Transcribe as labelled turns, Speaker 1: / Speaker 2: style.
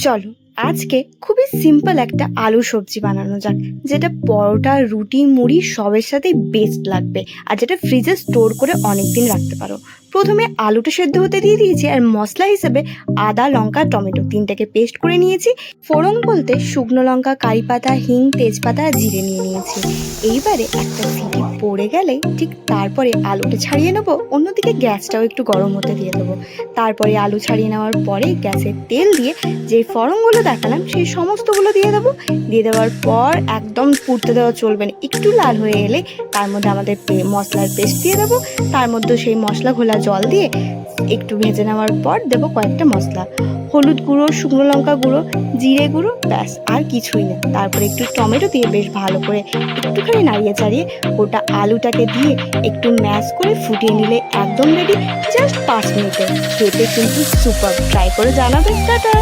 Speaker 1: চলো আজকে খুবই সিম্পল একটা আলু সবজি বানানো যাক, যেটা পরোটা, রুটি, মুড়ি সবের সাথেই বেস্ট লাগবে আর যেটা ফ্রিজে স্টোর করে অনেক দিন রাখতে পারো। প্রথমে আলুটা সেদ্ধ হতে দিয়ে দিয়েছি আর মশলা হিসেবে আদা, লঙ্কা, টমেটো তিনটাকে পেস্ট করে নিয়েছি। ফোড়ন বলতে শুকনো লঙ্কা, কারি পাতা, হিং, তেজপাতা আর জিরে নিয়ে নিয়েছি। এইবারে একটা সিটি পড়ে গেলে ঠিক তারপরে আলুটা ছাড়িয়ে নেবো, অন্যদিকে গ্যাসটাও একটু গরম হতে দিয়ে দেবো। তারপরে আলু ছাড়িয়ে নেওয়ার পরে গ্যাসে তেল দিয়ে যে ফড়নগুলো দেখালাম সেই সমস্তগুলো দিয়ে দেবো। দিয়ে দেওয়ার পর একদম পুড়তে দেওয়া চলবে না, একটু লাল হয়ে এলে তার মধ্যে আমাদের মশলার পেস্ট দিয়ে দেবো। তার মধ্যে সেই মশলা ঘোলা জল দিয়ে একটু ভেজে নেওয়ার পর দেবো কয়েকটা মশলা, হলুদ গুঁড়ো, শুকনো লঙ্কা গুঁড়ো, জিরে গুঁড়ো, ব্যাস আর কিছুই না। তারপরে একটু টমেটো দিয়ে বেশ ভালো করে একটুখানি নাড়িয়ে চাড়িয়ে গোটা আলুটাকে দিয়ে একটু ম্যাশ করে ফুটিয়ে নিলে একদম রেডি। জাস্ট 5 মিনিটে। খেতে কিন্তু সুপার, ট্রাই করে জানাবে। টাটা।